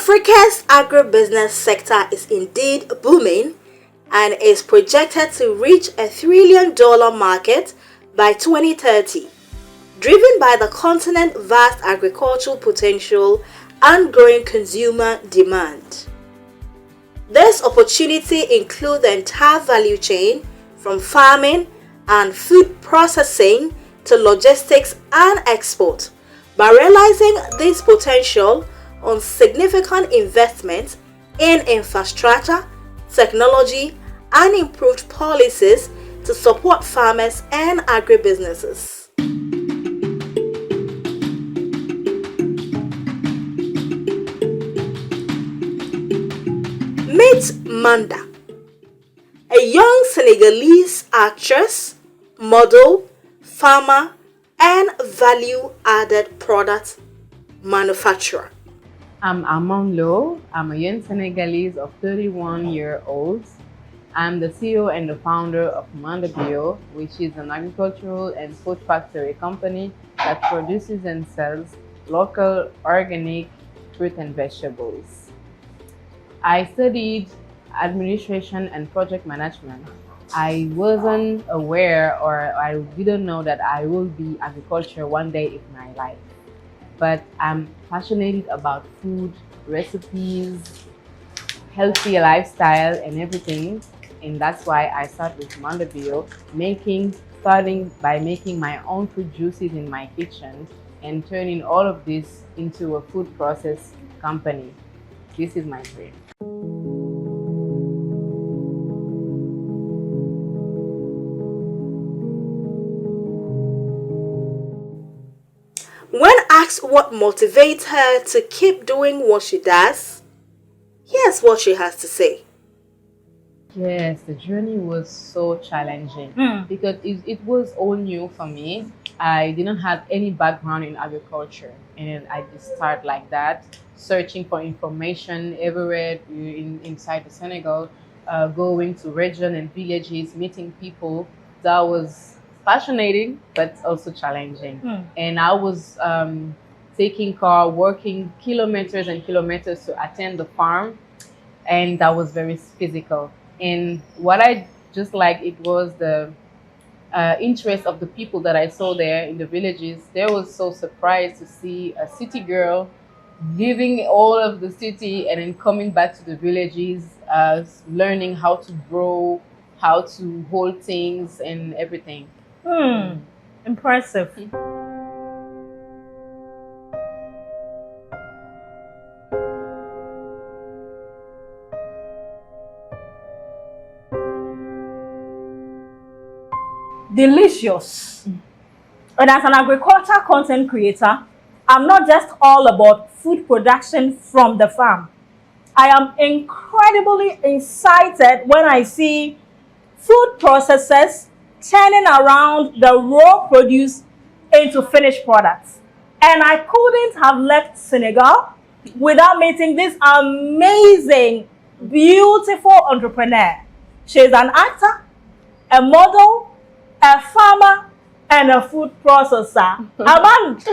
Africa's agribusiness sector is indeed booming and is projected to reach $1 trillion market by 2030, driven by the continent's vast agricultural potential and growing consumer demand. This opportunity includes the entire value chain from farming and food processing to logistics and export. By realizing this potential on significant investment in infrastructure, technology, and improved policies to support farmers and agribusinesses. Meet Manda, a young Senegalese actress, model, farmer, and value-added product manufacturer. I'm Armande Lo. I'm a young Senegalese of 31-year-olds. I'm the CEO and the founder of Manda Lo, which is an agricultural and food factory company that produces and sells local organic fruit and vegetables. I studied administration and project management. I wasn't aware or I didn't know that I will be agriculture one day in my life. But I'm passionate about food, recipes, healthy lifestyle and everything. And that's why I started with Manda Lo, starting by making my own fruit juices in my kitchen and turning all of this into a food process company. This is my dream. When asked what motivates her to keep doing what she does, here's what she has to say. Yes, the journey was so challenging because it was all new for me. I didn't have any background in agriculture, and I just started like that, searching for information everywhere inside the Senegal, going to region and villages, meeting people. That was fascinating, but also challenging. And I was taking car, working kilometers and kilometers to attend the farm, and that was very physical. And what I just liked, it was the interest of the people that I saw there in the villages. They were so surprised to see a city girl leaving all of the city and then coming back to the villages, learning how to grow, how to hold things and everything. Impressive. Delicious. And as an agriculture content creator, I'm not just all about food production from the farm. I am incredibly excited when I see food processors turning around the raw produce into finished products. And I couldn't have left Senegal without meeting this amazing, beautiful entrepreneur. She's an actor, a model, a farmer, and a food processor. Armande,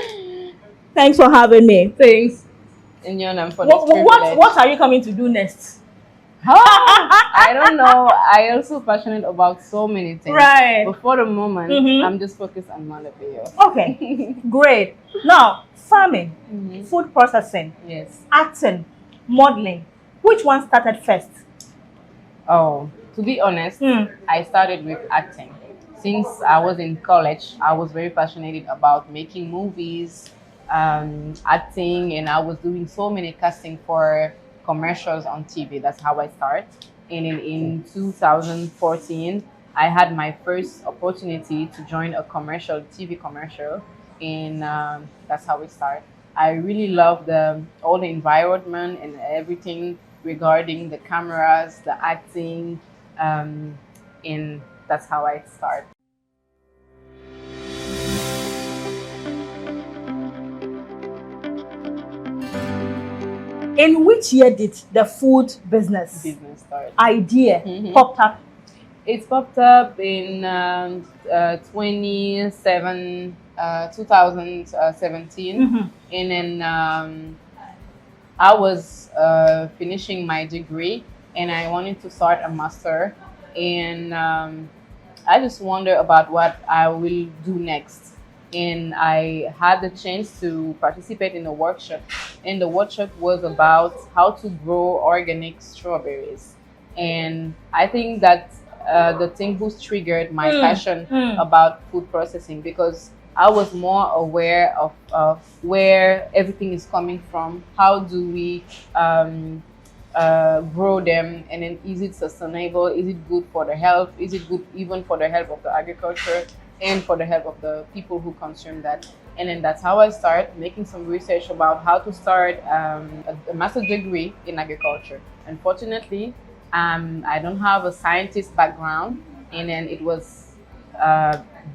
thanks for having me. Thanks. And for this what are you coming to do next? I don't know. I also passionate about so many things. Right. But for the moment, I'm just focused on Manda Lo. Okay, great. Now, farming, food processing, yes, acting, modeling. Which one started first? Oh, to be honest, I started with acting. Since I was in college, I was very passionate about making movies, acting, and I was doing so many casting for commercials on TV. That's how I started. And in 2014, I had my first opportunity to join a TV commercial, and that's how we started. I really love all the environment and everything regarding the cameras, the acting, and that's how I started. In which year did the food business start? Idea popped up? It popped up in 2017, and then I was finishing my degree and I wanted to start a master. And I just wonder about what I will do next. And I had the chance to participate in a workshop. And the workshop was about how to grow organic strawberries. And I think that the thing who's triggered my passion about food processing, because I was more aware of where everything is coming from. How do we grow them, and then is it sustainable? Is it good for the health? Is it good even for the health of the agriculture and for the health of the people who consume that? And then that's how I start making some research about how to start a master's degree in agriculture. Unfortunately, I don't have a scientist background, and then it was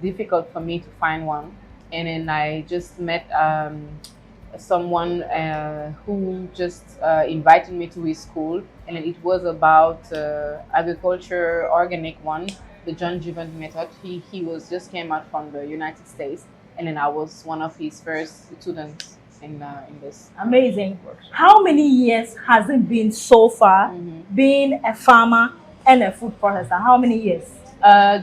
difficult for me to find one. And then I just met someone who just invited me to his school, and then it was about agriculture, organic one, the John Driven method. He was just came out from the United States, and then I was one of his first students in this. Amazing. How many years has it been so far being a farmer and a food processor? How many years?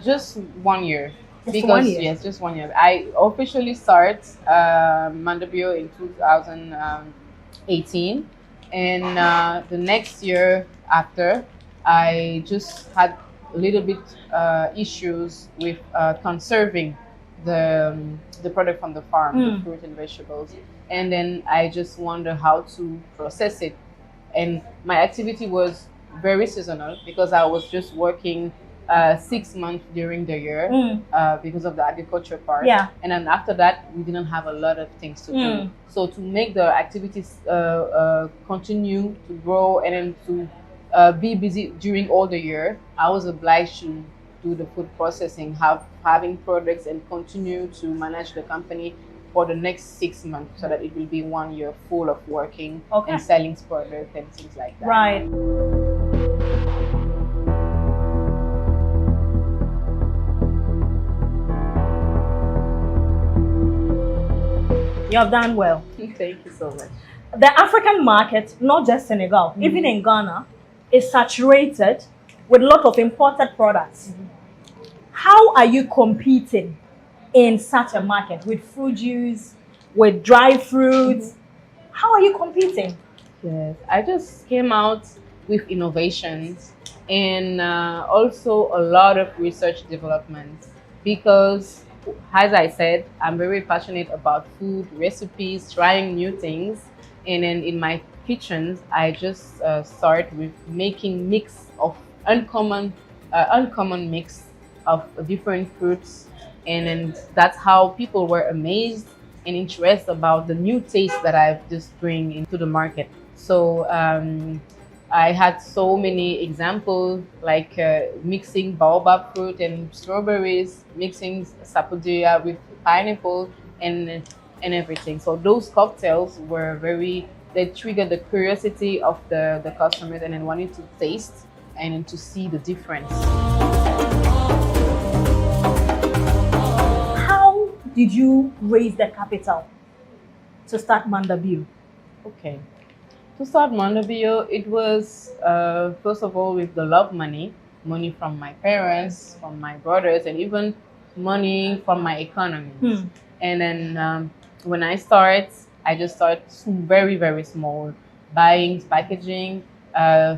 Just 1 year. Just Because 1 year. yes, just 1 year. I officially start Manda Lo in 2018, and the next year after, I just had a little bit issues with conserving the product from the farm, the fruit and vegetables, and then I just wonder how to process it. And my activity was very seasonal because I was just working 6 months during the year because of the agriculture part. Yeah. And then after that, we didn't have a lot of things to do. So to make the activities continue to grow and then to be busy during all the year, I was obliged to do the food processing, having products, and continue to manage the company for the next 6 months, so that it will be 1 year full of working and selling products and things like that. Right. You have done well. Thank you so much. The African market, not just Senegal, even in Ghana, is saturated with a lot of imported products. How are you competing in such a market with fruit juice, with dry fruits? How are you competing? Yes, I just came out with innovations and also a lot of research development, because, as I said, I'm very passionate about food, recipes, trying new things. And then in my kitchens, I just start with making mix of uncommon mix of different fruits. And then that's how people were amazed and interested about the new taste that I've just bring into the market. So I had so many examples, like mixing baobab fruit and strawberries, mixing sapodilla with pineapple and everything. So those cocktails were they triggered the curiosity of the customers, and then wanted to taste and then to see the difference. How did you raise the capital to start Manda Lo? Okay. To start Manda Lo, it was first of all with the love money from my parents, from my brothers, and even money from my economy. And then when I just start very, very small, buying, packaging,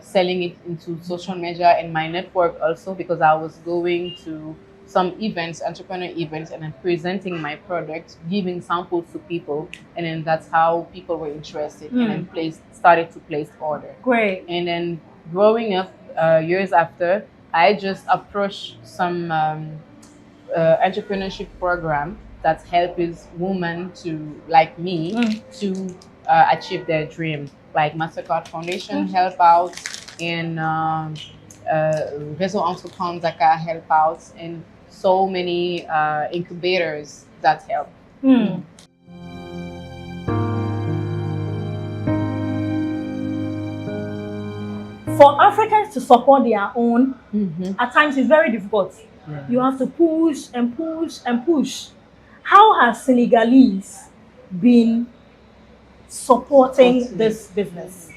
selling it into social media and my network also, because I was going to some events, entrepreneur events, and then presenting my product, giving samples to people, and then that's how people were interested and then started to place order. Great. And then growing up, years after, I just approached some entrepreneurship program that helps women like me to achieve their dream, like Mastercard Foundation help out, and Réseau Entreprendre Dakar help out, and so many incubators that help. For Africans to support their own, at times it's very difficult. You have to push and push and push. How has Senegalese been supporting this business?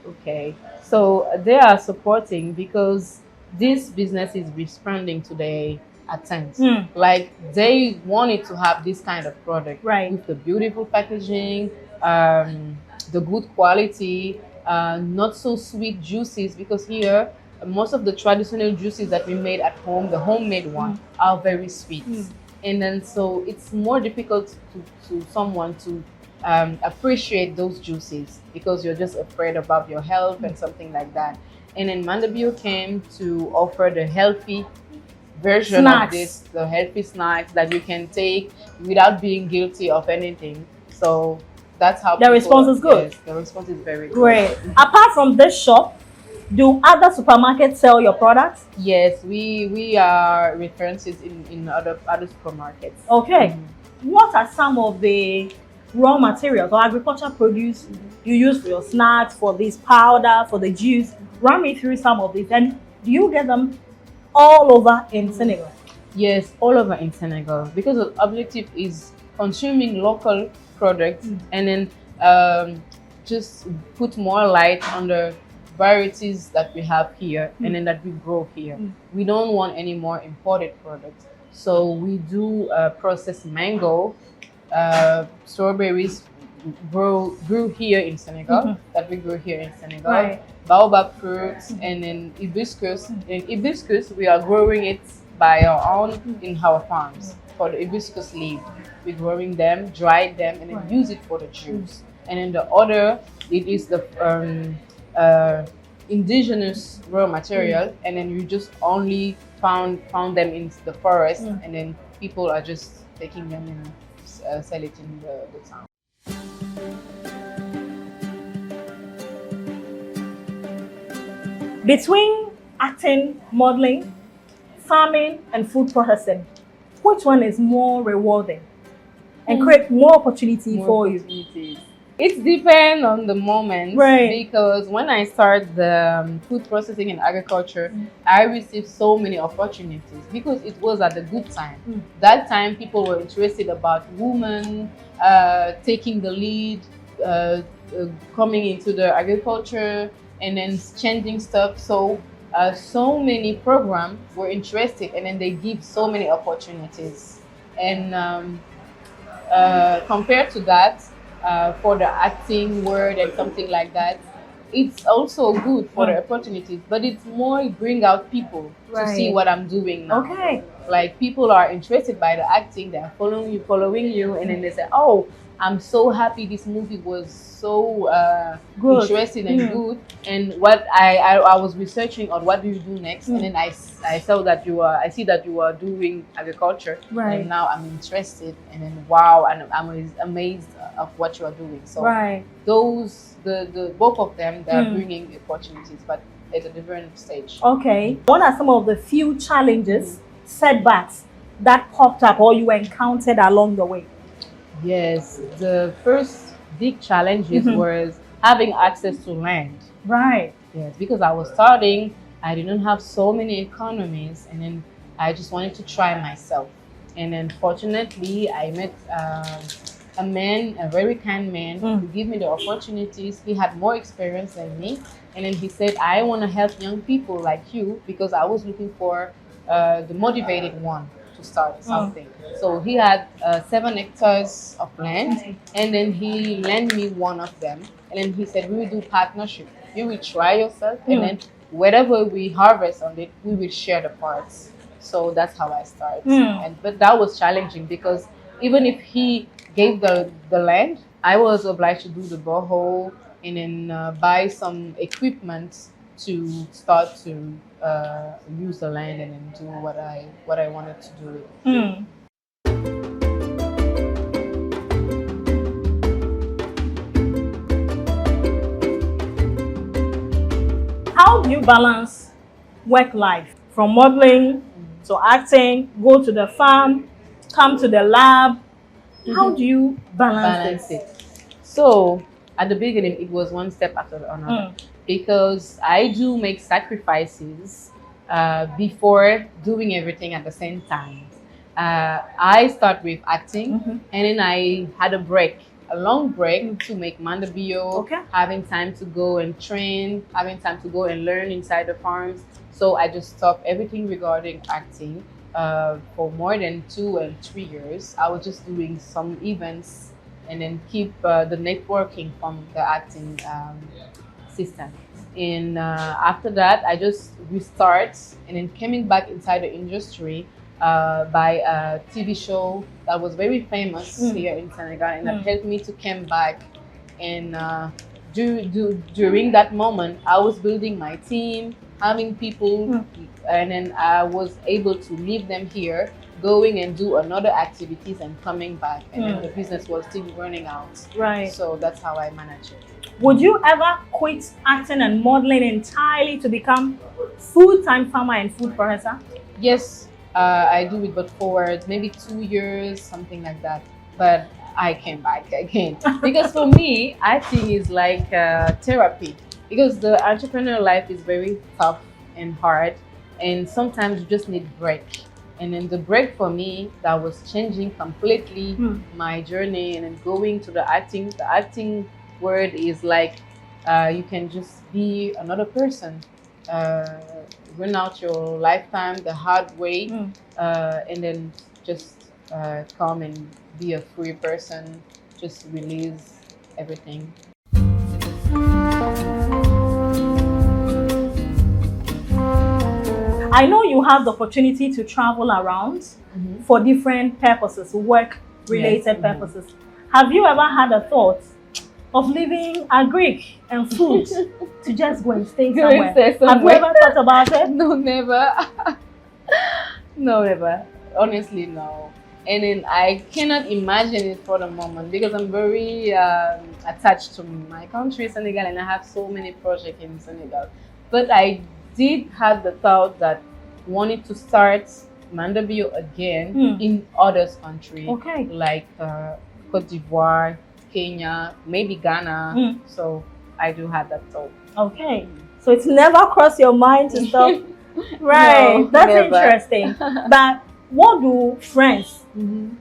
Okay, so they are supporting because this business is responding to their attempt. Like they wanted to have this kind of product Right. with the beautiful packaging, the good quality, not so sweet juices. Because here, most of the traditional juices that we made at home, the homemade one, are very sweet, and then so it's more difficult to someone to appreciate those juices because you're just afraid about your health and something like that. And then Manda Lo came to offer the healthy version of Snacks. this, the healthy snacks that you can take without being guilty of anything. So that's how The response is good. Yes, the response is very good. Great. Apart from this shop, do other supermarkets sell your products? Yes, we are references in other supermarkets. Okay. What are some of the raw materials or agricultural produce you use for your snacks, for this powder, for the juice? Run me through some of these. And do you get them all over in Senegal? Yes, all over in Senegal, because the objective is consuming local products and then just put more light on the varieties that we have here and then that we grow here. We don't want any more imported products. So we do process mango, strawberries grew here in Senegal, that we grow here in Senegal. Right. Baobab fruits, and then hibiscus. In hibiscus, we are growing it by our own in our farms for the hibiscus leaf. We're growing them, dry them, and then use it for the juice. And then the other, it is the indigenous raw material, and then you just only found them in the forest, and then people are just taking them and sell it in the town. Between acting, modeling, farming, and food processing, which one is more rewarding and create more opportunity for you? It depends on the moment, Right. because when I started the food processing and agriculture, I received so many opportunities because it was at a good time. That time, people were interested about women taking the lead, coming into the agriculture and then changing stuff. So so many programs were interested, and then they give so many opportunities. And compared to that, for the acting word and something like that, it's also good for the opportunities, but it's more bring out people to see what I'm doing now. Okay. Like people are interested by the acting, they're following you, and then they say, "Oh, I'm so happy this movie was so Good. interesting and good." And what I was researching on what do you do next, and then I saw that I see that you are doing agriculture, Right. and now I'm interested, and then wow, and I'm amazed of what you are doing. So those the both of them, they're bringing opportunities, but at a different stage. Okay. What are some of the few challenges, setbacks that popped up or you encountered along the way? Yes, the first big challenges was having access to land. Right. Yes, because I was starting, I didn't have so many economies, and then I just wanted to try myself. And then fortunately, I met a man, a very kind man, who gave me the opportunities. He had more experience than me, and then he said, "I want to help young people like you," because I was looking for the motivated one to start something. So he had 7 hectares of land, and then he lent me one of them, and then he said, "We will do partnership. You will try yourself, and then whatever we harvest on it, we will share the parts." So that's how I started. But that was challenging because even if he gave the land, I was obliged to do the borehole and then buy some equipment to start to use the land and then do what I wanted to do with it. How do you balance work life from modeling to acting, go to the farm, come to the lab? How do you balance this? it? So at the beginning, it was one step after another because I do make sacrifices before doing everything at the same time. I start with acting, and then I had a break a long break to make Manda Lo, Okay. having time to go and train, having time to go and learn inside the farms. So I just stopped everything regarding acting. For more than 2 and 3 years, I was just doing some events and then keep the networking from the acting system. And after that, I just restart and then coming back inside the industry by a TV show that was very famous here in Senegal, and that helped me to come back. And during that moment, I was building my team, having people, and then I was able to leave them here, going and do another activities and coming back, and then the business was still running out. Right. So that's how I manage it. Would you ever quit acting and modeling entirely to become full-time farmer and food processor? Yes, I do it, but for maybe 2 years, something like that. But I came back again because for me, acting is like therapy. Because the entrepreneurial life is very tough and hard, and sometimes you just need break. And then the break for me, that was changing completely my journey, and then going to the acting. The acting word is like you can just be another person, run out your lifetime the hard way, and then just come and be a free person, just release everything. I know you have the opportunity to travel around for different purposes, work-related purposes. Have you ever had a thought of leaving agric and food to just go and stay somewhere? Have you ever thought about it? No, never. No, never. Honestly, no. And then I cannot imagine it for the moment because I'm very attached to my country, Senegal, and I have so many projects in Senegal. But I did have the thought that wanted to start Manda Lo again in other countries, like Cote d'Ivoire, Kenya, maybe Ghana. So I do have that thought. Okay. So it's never crossed your mind to stop? Right. No, that's never. Interesting. But what do friends in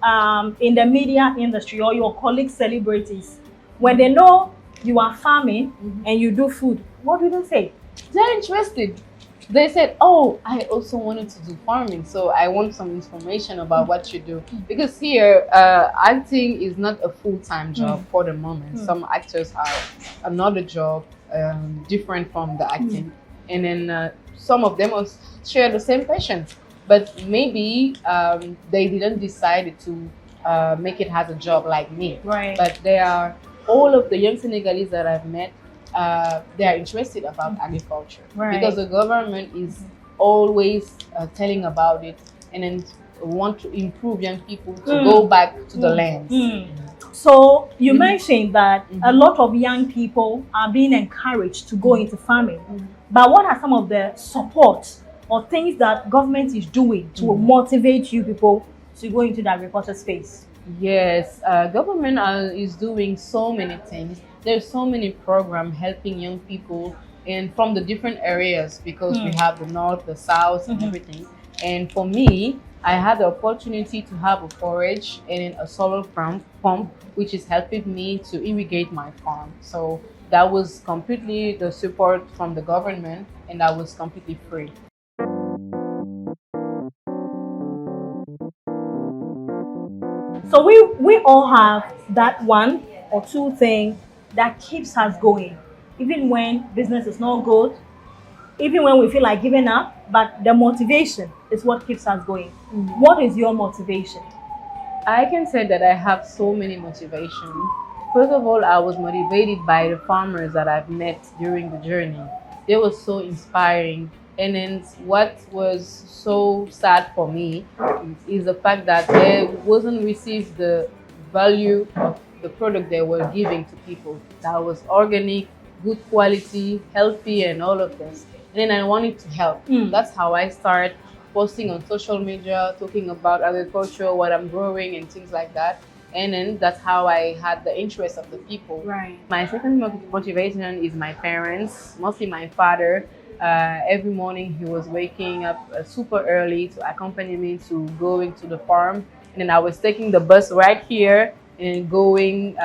the media industry or your colleague celebrities, when they know you are farming and you do food, what do they say? They're interested. They said, oh, I also wanted to do farming, so I want some information about what you do. Because here, acting is not a full-time job for the moment. Some actors have another job different from the acting. And then some of them share the same passion. But maybe they didn't decide to make it as a job like me. Right. But they are, all of the young Senegalese that I've met, they are interested about agriculture, because the government is always telling about it, and then want to improve young people to go back to the lands. So you mentioned that a lot of young people are being encouraged to go into farming, but what are some of the support or things that government is doing to motivate you people to go into the agriculture space? Yes, government is doing so many things. There's so many programs helping young people and from the different areas, because we have the north, the south, and everything. And for me, I had the opportunity to have a forage and a solar pump, which is helping me to irrigate my farm. So that was completely the support from the government, and that was completely free. So we all have that one or two things that keeps us going, even when business is not good, even when we feel like giving up, but the motivation is what keeps us going. What is your motivation? I can say that I have so many motivations. First of all, I was motivated by the farmers that I've met during the journey. They were so inspiring. And then what was so sad for me is the fact that they wasn't received the value of the product they were giving to people. That was organic, good quality, healthy, and all of this. And then I wanted to help. That's how I started posting on social media, talking about agriculture, what I'm growing, and things like that. And then that's how I had the interest of the people. Right. My second motivation is my parents, mostly my father. Every morning he was waking up super early to accompany me to going to the farm. And then I was taking the bus right here and going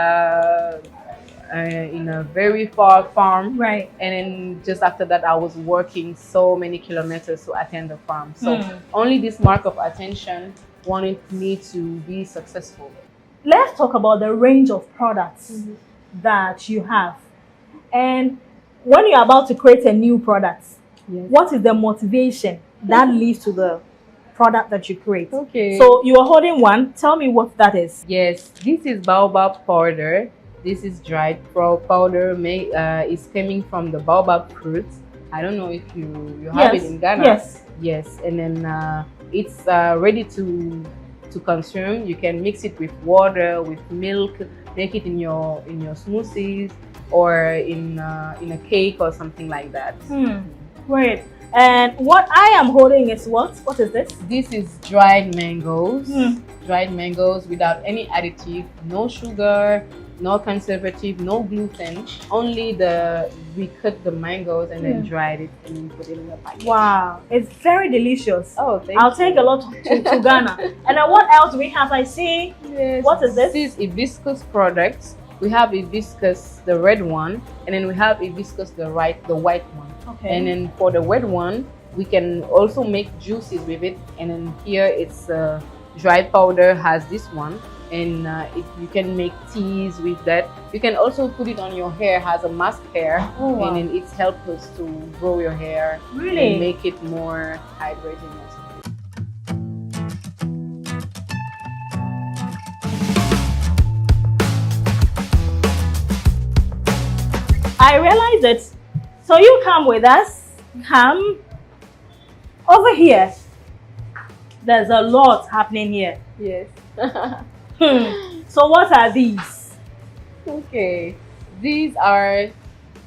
in a very far farm. Right. And then just after that, I was working so many kilometers to attend the farm. So only this mark of attention wanted me to be successful. Let's talk about the range of products that you have. And when you're about to create a new product, what is the motivation that leads to the product that you create? Okay. So you are holding one. Tell me what that is. Yes, this is baobab powder. This is dried powder. Is coming from the baobab fruit. I don't know if you have it in Ghana. Yes. Yes, and then it's ready to consume. You can mix it with water, with milk, make it in your smoothies or in a cake or something like that. Great. And what I am holding is what? What is this? This is dried mangoes. Dried mangoes without any additive, no sugar, no conservative, no gluten. Only we cut the mangoes and then dried it and put it in a package. Wow, it's very delicious. Oh, I'll take a lot to Ghana. And then what else do we have? I see. Yes. What is this? This is hibiscus products. We have hibiscus, the red one, and then we have hibiscus, the white one. Okay. And then for the red one, we can also make juices with it. And then here it's dried powder has this one, and you can make teas with that. You can also put it on your hair, has a mask hair, and then it helps us to grow your hair and make it more hydrating. I realize it. So you come with us. Come over here. There's a lot happening here. Yes. So what are these? Okay. These are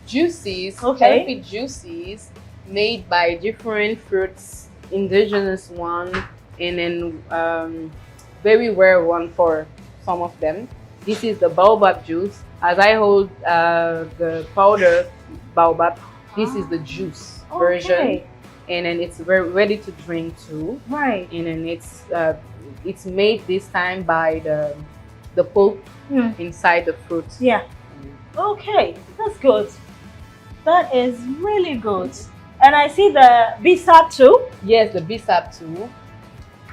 juices, healthy juices made by different fruits, indigenous one, and then very rare one for some of them. This is the baobab juice. As I hold the powder baobab, this is the juice version, and then it's very ready to drink too. Right. And then it's made this time by the pulp inside the fruit. Yeah. Okay, that's good. That is really good. And I see the bisap too. Yes, the bisap too.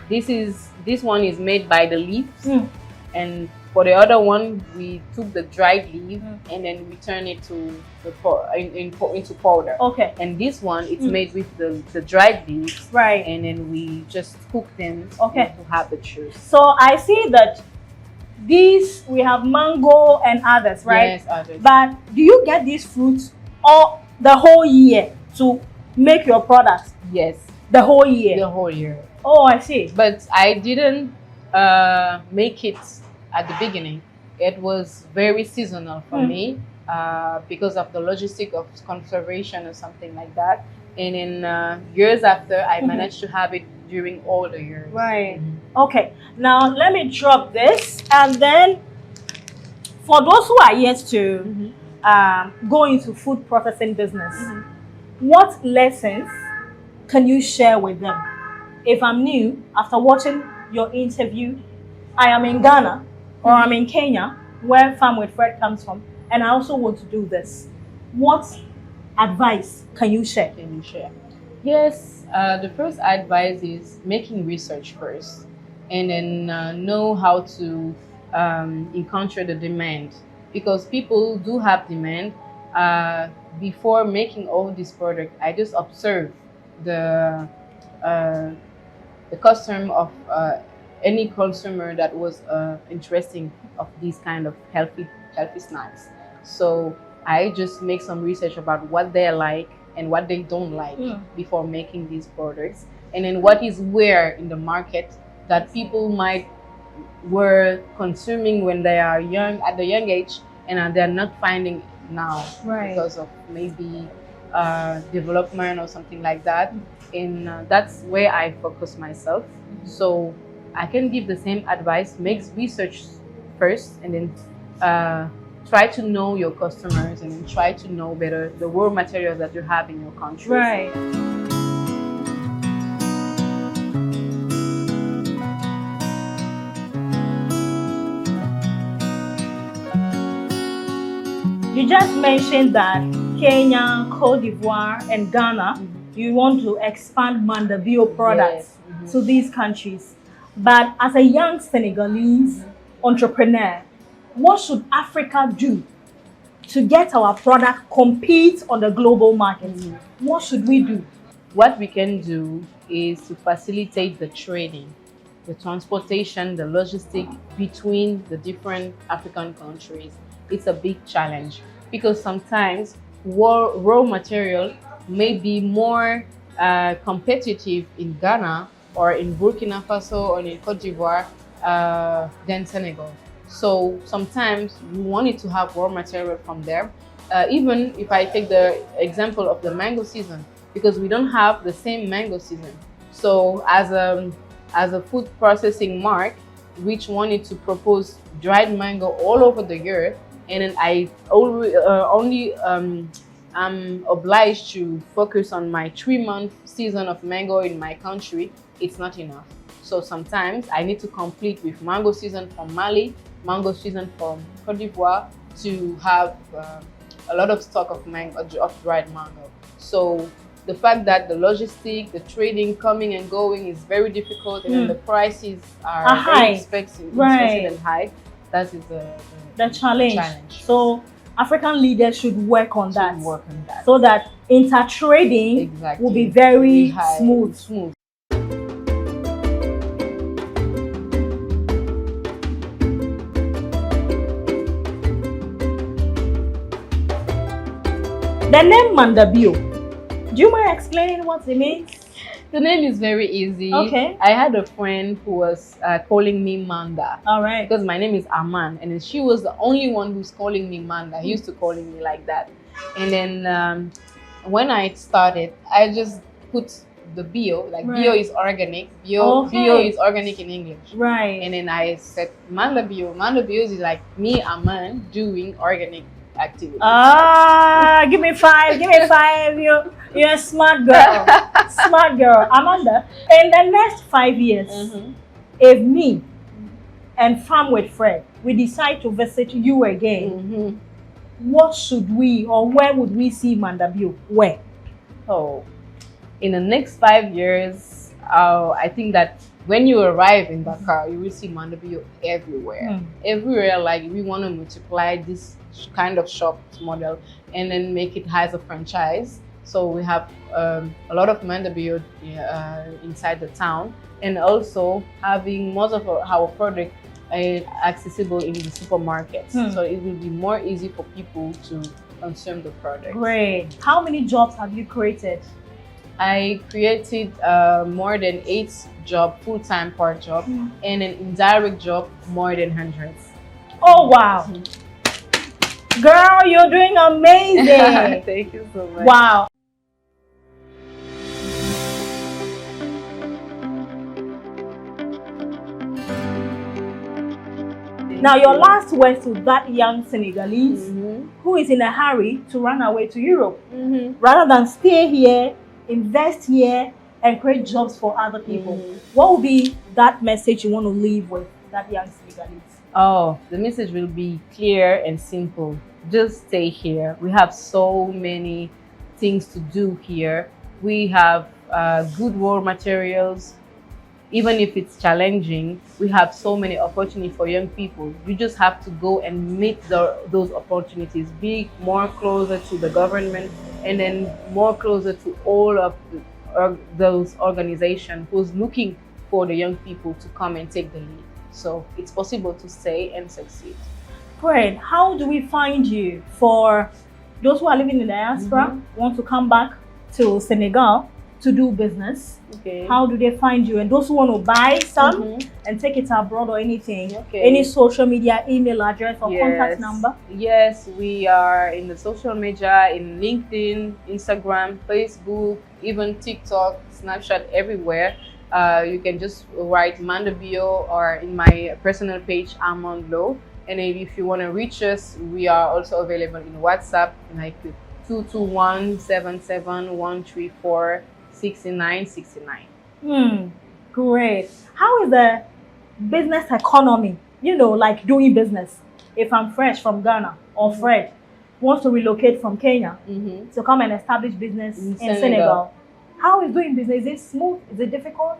This one is made by the leaves, and for the other one, we took the dried leaf and then we turn it to into powder. Okay. And this one, it's made with the dried leaves. Right. And then we just cook them to have the juice. So I see that we have mango and others, right? Yes, others. But do you get these fruits all the whole year to make your products? Yes. The whole year? The whole year. Oh, I see. But I didn't make it at the beginning. It was very seasonal for me because of the logistic of conservation or something like that. And in years after, I managed to have it during all the years. Right. Okay. Now let me drop this, and then for those who are yet to go into food processing business, what lessons can you share with them? If I'm new, after watching your interview, I am in Ghana or I'm in Kenya, where Farm with Fred comes from, and I also want to do this. What advice can you share? Yes, the first advice is making research first, and then know how to encounter the demand, because people do have demand. Before making all this product, I just observe the custom of any consumer that was interesting of these kind of healthy snacks. So I just make some research about what they like and what they don't like before making these products, and then what is where in the market that people were consuming when they are young, at the young age, and they're not finding now because of maybe development or something like that. And that's where I focus myself. So I can give the same advice: make research first, and then try to know your customers, and then try to know better the raw materials that you have in your country. Right. You just mentioned that Kenya, Cote d'Ivoire, and Ghana, you want to expand Manda Lo products to these countries. But as a young Senegalese entrepreneur, what should Africa do to get our product compete on the global market? What should we do? What we can do is to facilitate the trading, the transportation, the logistic between the different African countries. It's a big challenge because sometimes raw material may be more competitive in Ghana or in Burkina Faso or in Cote d'Ivoire than Senegal. So sometimes we wanted to have raw material from there. Even if I take the example of the mango season, because we don't have the same mango season. So as a food processing mark, which wanted to propose dried mango all over the year, and then I only I'm obliged to focus on my 3-month season of mango in my country, it's not enough. So sometimes I need to complete with mango season from Mali, mango season from Cote d'Ivoire to have a lot of stock of dried mango. So the fact that the logistic, the trading coming and going is very difficult, and then the prices are very expensive and high, that is the challenge. So African leaders should work on that. So that inter-trading will be very smooth. The name Manda Lo, do you mind explaining what it means? The name is very easy. Okay. I had a friend who was calling me Manda. All right. Because my name is Armande, and she was the only one who's calling me Manda. He used to calling me like that. And then when I started, I just put the bio, like bio is organic. Bio is organic in English. Right. And then I said Manda Lo. Manda Lo is like me, Armande, doing organic activities. Give me five. You're a smart girl. Smart girl. Amanda, in the next 5 years, if me and Farm with Fred, we decide to visit you again, what should we, or where would we see Manda Lo? Where? Oh, in the next 5 years, I think that when you arrive in Dakar, you will see Manda Lo everywhere. Everywhere, like we want to multiply this kind of shop model and then make it as a franchise. So we have a lot of Manda Lo inside the town, and also having most of our product accessible in the supermarkets. So it will be more easy for people to consume the product. Great. How many jobs have you created? I created more than 8 jobs, full-time part job, and an indirect job, more than hundreds. Oh, wow. Girl, you're doing amazing. Thank you so much. Wow. Now, your last words to that young Senegalese who is in a hurry to run away to Europe, rather than stay here, invest here, and create jobs for other people. What would be that message you want to leave with that young Senegalese? Oh, the message will be clear and simple. Just stay here. We have so many things to do here. We have good raw materials. Even if it's challenging, we have so many opportunities for young people. You just have to go and meet those opportunities, be more closer to the government, and then more closer to all of those organizations who's looking for the young people to come and take the lead. So it's possible to stay and succeed. Great. How do we find you? For those who are living in the diaspora, want to come back to Senegal to do business, how do they find you? And those who want to buy some and take it abroad or anything, any social media, email address or contact number? Yes, we are in the social media, in LinkedIn, Instagram, Facebook, even TikTok, Snapchat, everywhere. You can just write Manda Lo or in my personal page, Armande Lo. And if you want to reach us, we are also available in WhatsApp, like 221-771-134-6969. Great. How is the business economy, like doing business? If I'm fresh from Ghana or Fred, wants to relocate from Kenya to come and establish business in Senegal. How is doing business? Is it smooth? Is it difficult?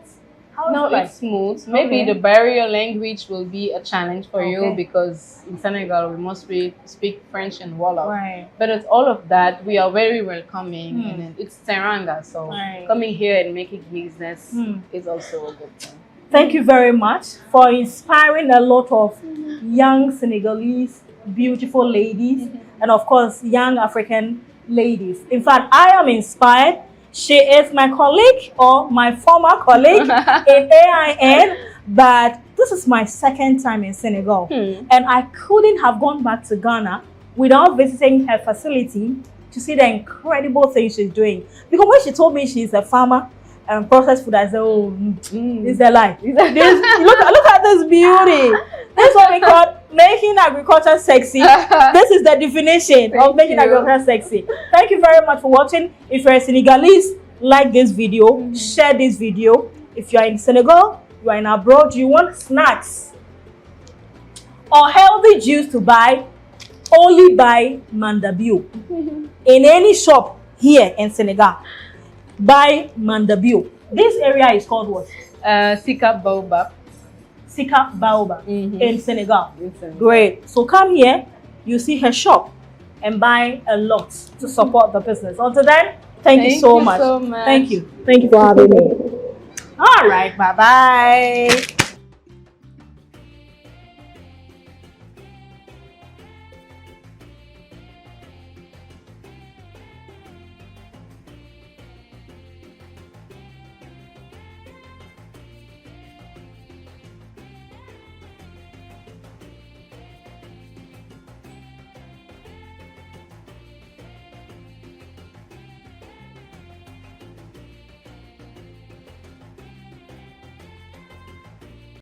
No, it's smooth. Maybe the barrier language will be a challenge for you because in Senegal we must speak French and Wolof. Right. But it's all of that. We are very welcoming, and then it's Teranga, so coming here and making business is also a good thing. Thank you very much for inspiring a lot of young Senegalese, beautiful ladies, and of course, young African ladies. In fact, I am inspired. She is my colleague or my former colleague in AIN, but this is my second time in Senegal. And I couldn't have gone back to Ghana without visiting her facility to see the incredible things she's doing. Because when she told me she's a farmer and processed food, I said, oh, it's a lie. Look at this beauty. This is what we call making agriculture sexy. This is the definition of making agriculture sexy. Thank you very much for watching. If you're a Senegalese, like this video, share this video. If you're in Senegal, you are in abroad, you want snacks or healthy juice to buy, only buy Manda Lo. In any shop here in Senegal, buy Manda Lo. This area is called what? Sika Baobab. Sika Baobab in Senegal. Great. So come here, you see her shop and buy a lot to support the business. Until then, thank you so much. So much. Thank you. Thank you for having me. All right. Bye-bye.